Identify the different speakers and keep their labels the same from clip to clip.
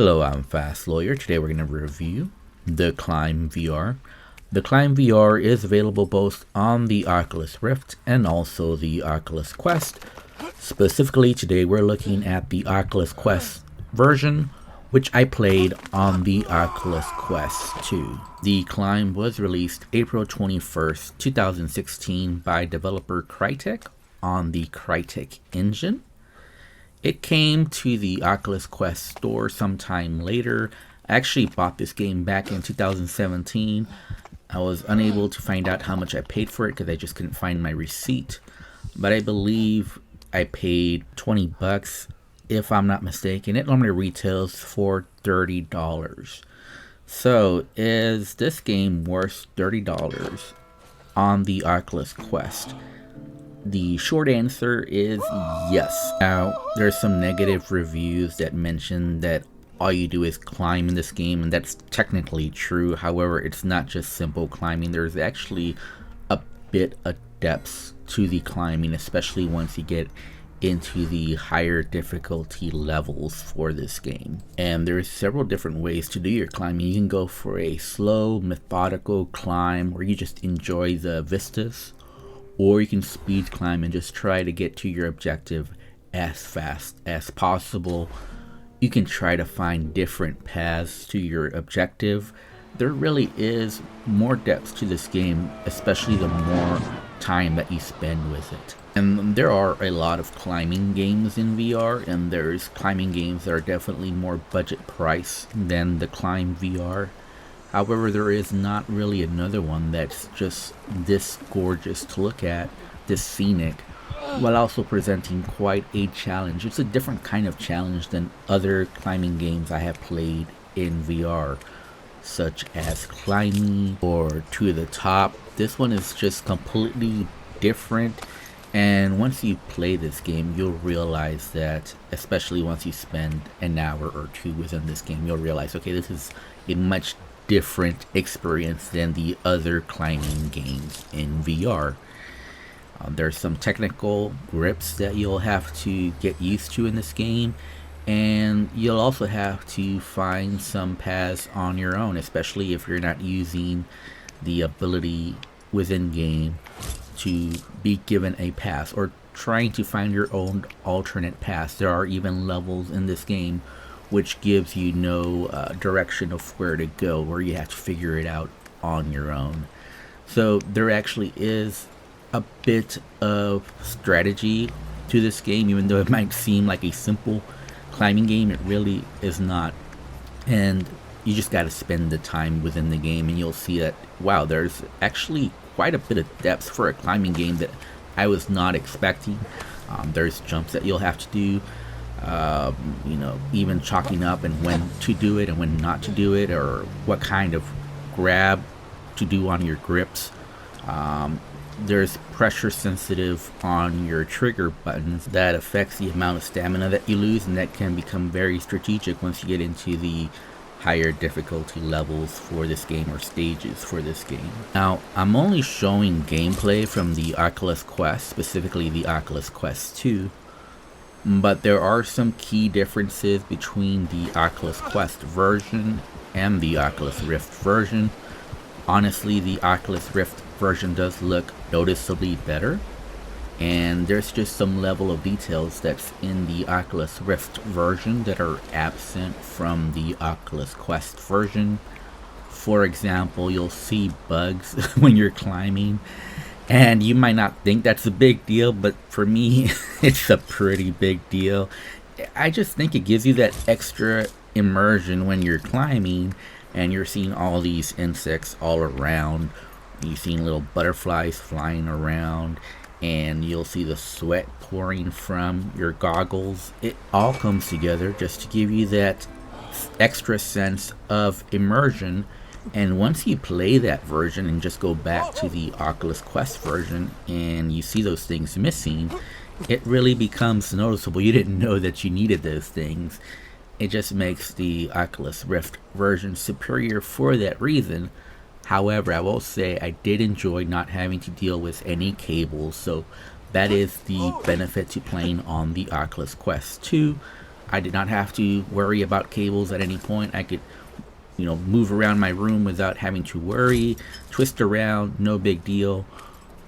Speaker 1: Hello, I'm Fast Lawyer. Today we're going to review the Climb VR. The Climb VR is available both on the Oculus Rift and also the Oculus Quest. Specifically today we're looking at the Oculus Quest version, which I played on the Oculus Quest 2. The Climb was released April 21st, 2016 by developer Crytek on the Crytek engine. It came to the Oculus Quest store sometime later. I actually bought this game back in 2017. I was unable to find out how much I paid for it because I just couldn't find my receipt. But I believe I paid 20 bucks, if I'm not mistaken. It normally retails for $30. So is this game worth $30 on the Oculus Quest? The short answer is yes. Now, there's some negative reviews that mention that all you do is climb in this game, and that's technically true. However, it's not just simple climbing. There's actually a bit of depth to the climbing, especially once you get into the higher difficulty levels for this game. And there's several different ways to do your climbing. You can go for a slow, methodical climb where you just enjoy the vistas, or you can speed climb and just try to get to your objective as fast as possible. You can try to find different paths to your objective. There really is more depth to this game, especially the more time that you spend with it. And there are a lot of climbing games in VR, and there's climbing games that are definitely more budget price than the Climb VR. However, there is not really another one that's just this gorgeous to look at, this scenic, while also presenting quite a challenge. It's a different kind of challenge than other climbing games I have played in VR, such as Climbing or To the Top. This one is just completely different, and once you play this game, you'll realize that, especially once you spend an hour or two within this game, you'll realize, okay, this is a much different experience than the other climbing games in VR. There's some technical grips that you'll have to get used to in this game, and you'll also have to find some paths on your own, especially if you're not using the ability within game to be given a path or trying to find your own alternate paths. There are even levels in this game which gives you no direction of where to go, where you have to figure it out on your own. So there actually is a bit of strategy to this game, even though it might seem like a simple climbing game. It really is not. And you just got to spend the time within the game, and you'll see that, wow, there's actually quite a bit of depth for a climbing game that I was not expecting. There's jumps that you'll have to do. Even chalking up and when to do it and when not to do it, or what kind of grab to do on your grips. There's pressure sensitive on your trigger buttons that affects the amount of stamina that you lose, and that can become very strategic once you get into the higher difficulty levels for this game, or stages for this game. Now, I'm only showing gameplay from the Oculus Quest, specifically the Oculus Quest 2. But there are some key differences between the Oculus Quest version and the Oculus Rift version. Honestly, the Oculus Rift version does look noticeably better, and there's just some level of details that's in the Oculus Rift version that are absent from the Oculus Quest version. For example, you'll see bugs when you're climbing, and you might not think that's a big deal, but for me, it's a pretty big deal. I just think it gives you that extra immersion when you're climbing and you're seeing all these insects all around. You're seeing little butterflies flying around, and you'll see the sweat pouring from your goggles. It all comes together just to give you that extra sense of immersion. And once you play that version and just go back to the Oculus Quest version and you see those things missing, it really becomes noticeable. You didn't know that you needed those things. It just makes the Oculus Rift version superior for that reason. However, I will say I did enjoy not having to deal with any cables, so that is the benefit to playing on the Oculus Quest 2. I did not have to worry about cables at any point. I could, move around my room without having to worry, twist around, no big deal.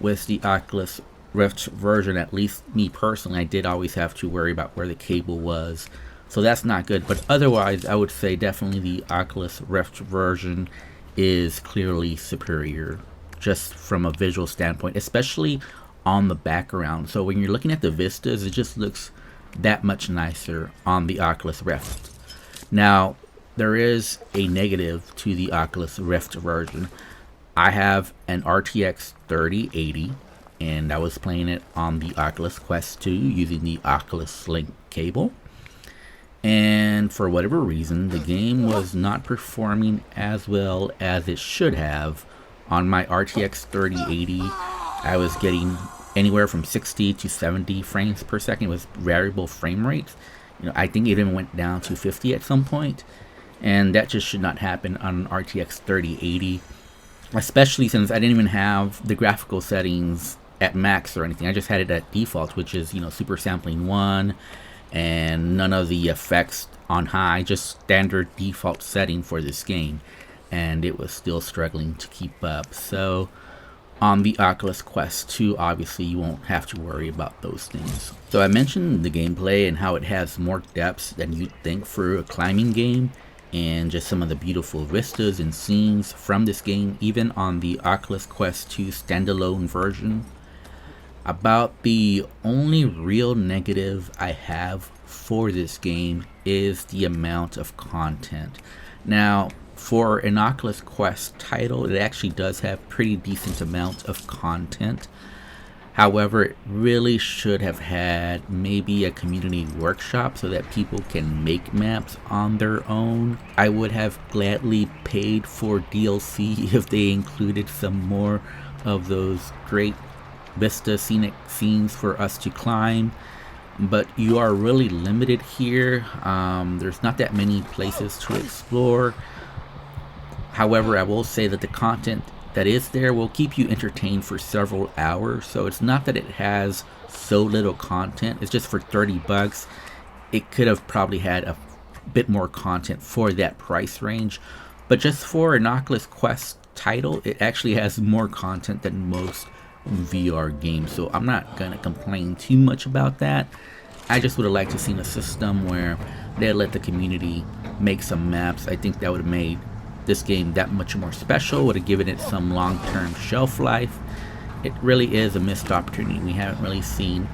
Speaker 1: With the Oculus Rift version, at least me personally, I did always have to worry about where the cable was. So that's not good. But otherwise, I would say definitely the Oculus Rift version is clearly superior, just from a visual standpoint, especially on the background. So when you're looking at the Vistas, it just looks that much nicer on the Oculus Rift. Now, there is a negative to the Oculus Rift version. I have an RTX 3080, and I was playing it on the Oculus Quest 2 using the Oculus Link cable. And for whatever reason, the game was not performing as well as it should have on my RTX 3080. I was getting anywhere from 60 to 70 frames per second with variable frame rates. I think it even went down to 50 at some point. And that just should not happen on an RTX 3080, especially since I didn't even have the graphical settings at max or anything. I just had it at default, which is, super sampling 1 and none of the effects on high, just standard default setting for this game. And it was still struggling to keep up. So on the Oculus Quest 2, obviously you won't have to worry about those things. So I mentioned the gameplay and how it has more depths than you'd think for a climbing game, and just some of the beautiful vistas and scenes from this game, even on the Oculus Quest 2 standalone version. About the only real negative I have for this game is the amount of content. Now, for an Oculus Quest title, it actually does have pretty decent amount of content. However, it really should have had maybe a community workshop so that people can make maps on their own. I would have gladly paid for DLC if they included some more of those great Vista scenic scenes for us to climb. But you are really limited here. There's not that many places to explore. However, I will say that the content that is there will keep you entertained for several hours. So it's not that it has so little content. It's just for $30. It could have probably had a bit more content for that price range. But just for an Oculus Quest title, it actually has more content than most VR games. So I'm not going to complain too much about that. I just would have liked to seen a system where they let the community make some maps. I think that would have made this game that much more special, would have given it some long-term shelf life. It really is a missed opportunity. We haven't really seen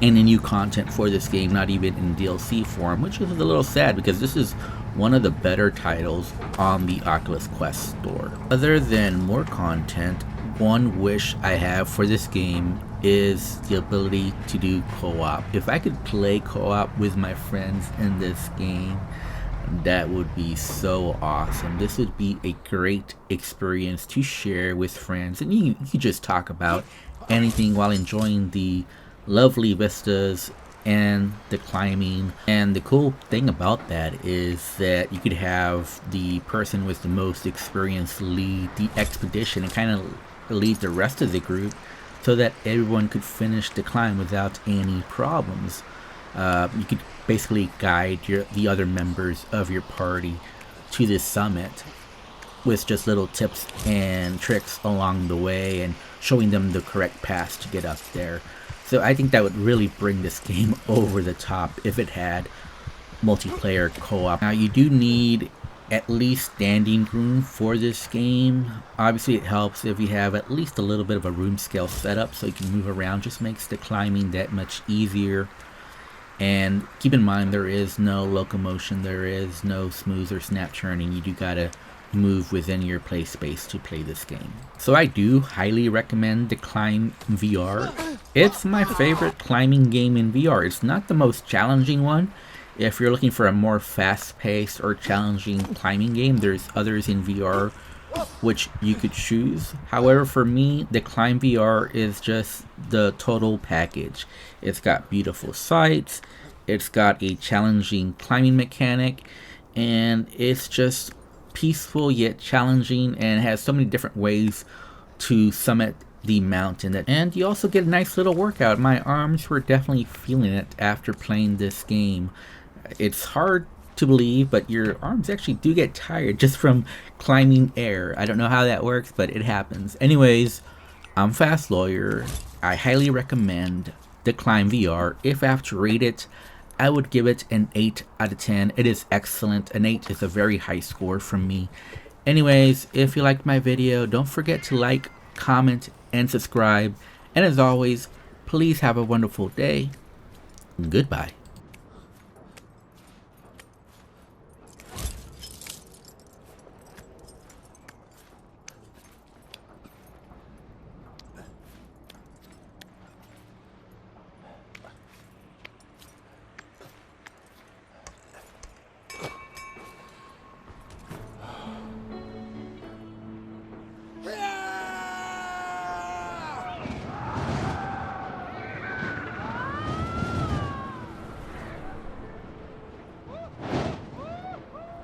Speaker 1: any new content for this game, not even in DLC form, which is a little sad because this is one of the better titles on the Oculus Quest store. Other than more content, one wish I have for this game is the ability to do co-op. If I could play co-op with my friends in this game, that would be so awesome. This would be a great experience to share with friends, and you could just talk about anything while enjoying the lovely vistas and the climbing. And the cool thing about that is that you could have the person with the most experience lead the expedition and kind of lead the rest of the group so that everyone could finish the climb without any problems. You could basically guide the other members of your party to this summit with just little tips and tricks along the way and showing them the correct path to get up there. So I think that would really bring this game over the top if it had multiplayer co-op. Now you do need at least standing room for this game. Obviously it helps if you have at least a little bit of a room scale setup so you can move around. Just makes the climbing that much easier. And keep in mind, there is no locomotion, there is no smooth or snap turning. You do gotta move within your play space to play this game. So I do highly recommend the Climb VR. It's my favorite climbing game in VR. It's not the most challenging one. If you're looking for a more fast-paced or challenging climbing game, there's others in VR which you could choose. However, for me, the Climb VR is just the total package. It's got beautiful sights, it's got a challenging climbing mechanic, and it's just peaceful yet challenging and has so many different ways to summit the mountain. And you also get a nice little workout. My arms were definitely feeling it after playing this game. It's hard to believe, but your arms actually do get tired just from climbing air. I don't know how that works, but it happens. Anyways, I'm Fast Lawyer. I highly recommend the Climb VR. If I have to rate it, I would give it an 8 out of 10. It is excellent. An 8 is a very high score from me. Anyways, if you liked my video, don't forget to like, comment, and subscribe. And as always, please have a wonderful day. Goodbye.